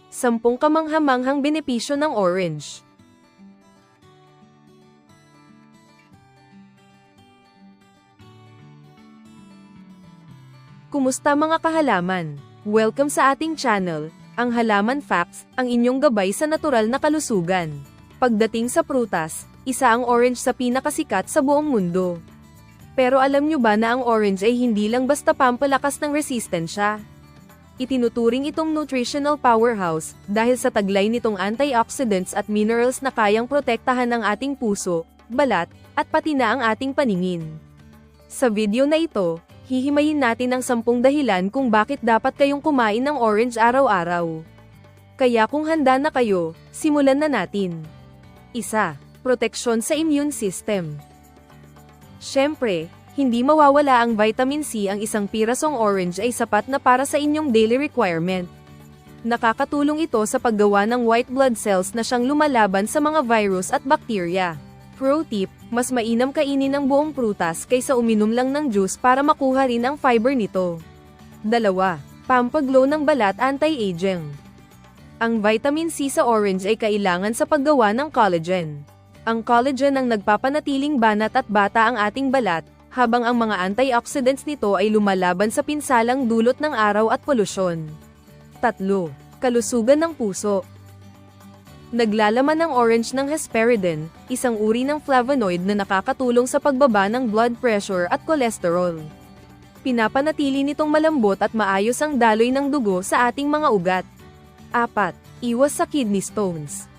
10 kamangha-manghang benepisyo ng orange. Kumusta mga kahalaman? Welcome sa ating channel, ang Halaman Facts, ang inyong gabay sa natural na kalusugan. Pagdating sa prutas, isa ang orange sa pinakasikat sa buong mundo. Pero alam nyo ba na ang orange ay hindi lang basta pampalakas ng resistensya? Itinuturing itong nutritional powerhouse dahil sa taglay nitong antioxidants at minerals na kayang protektahan ang ating puso, balat, at pati na ang ating paningin. Sa video na ito, hihimayin natin ang 10 dahilan kung bakit dapat kayong kumain ng orange araw-araw. Kaya kung handa na kayo, simulan na natin. 1. Proteksyon sa immune system. Siyempre, hindi mawawala ang vitamin C. Ang isang pirasong orange ay sapat na para sa inyong daily requirement. Nakakatulong ito sa paggawa ng white blood cells na siyang lumalaban sa mga virus at bakterya. Pro tip, mas mainam kainin ang buong prutas kaysa uminom lang ng juice para makuha rin ang fiber nito. 2. Pampaglow ng balat, anti-aging. Ang vitamin C sa orange ay kailangan sa paggawa ng collagen. Ang collagen ang nagpapanatiling banat at bata ang ating balat, habang ang mga antioxidants nito ay lumalaban sa pinsalang dulot ng araw at polusyon. 3. Kalusugan ng puso. Naglalaman ng orange ng hesperidin, isang uri ng flavonoid na nakakatulong sa pagbaba ng blood pressure at cholesterol. Pinapanatili nitong malambot at maayos ang daloy ng dugo sa ating mga ugat. 4. Iwas sa kidney stones.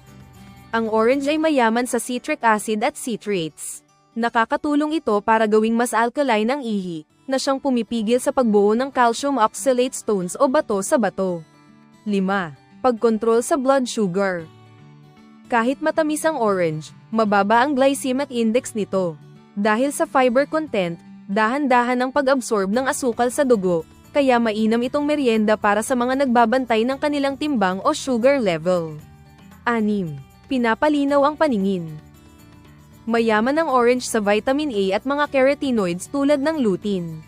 Ang orange ay mayaman sa citric acid at citrates. Nakakatulong ito para gawing mas alkaline ang ihi, na siyang pumipigil sa pagbuo ng calcium oxalate stones o bato sa bato. 5. Pagkontrol sa blood sugar. Kahit matamis ang orange, mababa ang glycemic index nito. Dahil sa fiber content, dahan-dahan ang pag-absorb ng asukal sa dugo, kaya mainam itong merienda para sa mga nagbabantay ng kanilang timbang o sugar level. 6. Pinapalinaw ang paningin. Mayaman ang orange sa vitamin A at mga carotenoids tulad ng lutein.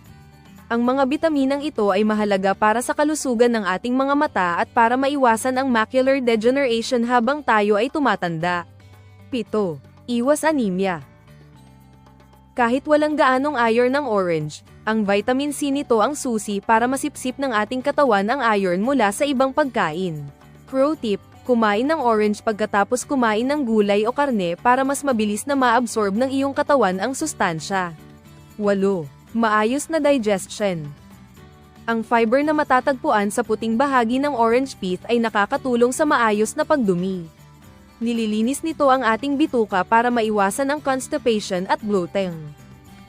Ang mga bitaminang ito ay mahalaga para sa kalusugan ng ating mga mata at para maiwasan ang macular degeneration habang tayo ay tumatanda. 7. Iwas anemia. Kahit walang gaanong iron ng orange, ang vitamin C nito ang susi para masipsip ng ating katawan ang iron mula sa ibang pagkain. Pro tip, kumain ng orange pagkatapos kumain ng gulay o karne para mas mabilis na maabsorb ng iyong katawan ang sustansya. 8. Maayos na digestion. Ang fiber na matatagpuan sa puting bahagi ng orange pith ay nakakatulong sa maayos na pagdumi. Nililinis nito ang ating bituka para maiwasan ang constipation at bloating.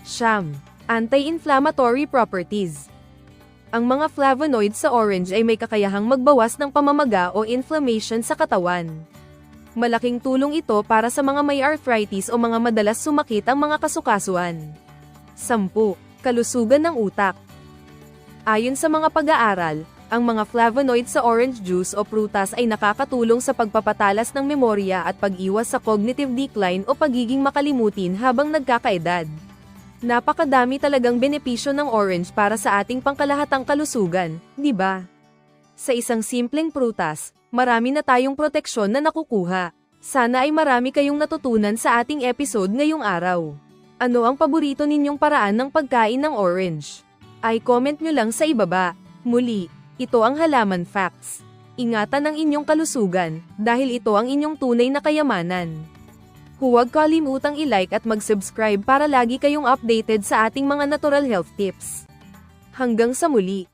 9. Anti-inflammatory properties. Ang mga flavonoids sa orange ay may kakayahang magbawas ng pamamaga o inflammation sa katawan. Malaking tulong ito para sa mga may arthritis o mga madalas sumakit ang mga kasukasuan. 10. Kalusugan ng utak. Ayon sa mga pag-aaral, ang mga flavonoids sa orange juice o prutas ay nakakatulong sa pagpapatalas ng memorya at pag-iwas sa cognitive decline o pagiging makalimutin habang nagkakaedad. Napakadami talagang benepisyo ng orange para sa ating pangkalahatang kalusugan, di ba? Sa isang simpleng prutas, marami na tayong proteksyon na nakukuha. Sana ay marami kayong natutunan sa ating episode ngayong araw. Ano ang paborito ninyong paraan ng pagkain ng orange? Ay comment nyo lang sa ibaba. Muli, ito ang Halaman Facts. Ingatan ang inyong kalusugan, dahil ito ang inyong tunay na kayamanan. Huwag kalimutang i-like at mag-subscribe para lagi kayong updated sa ating mga natural health tips. Hanggang sa muli!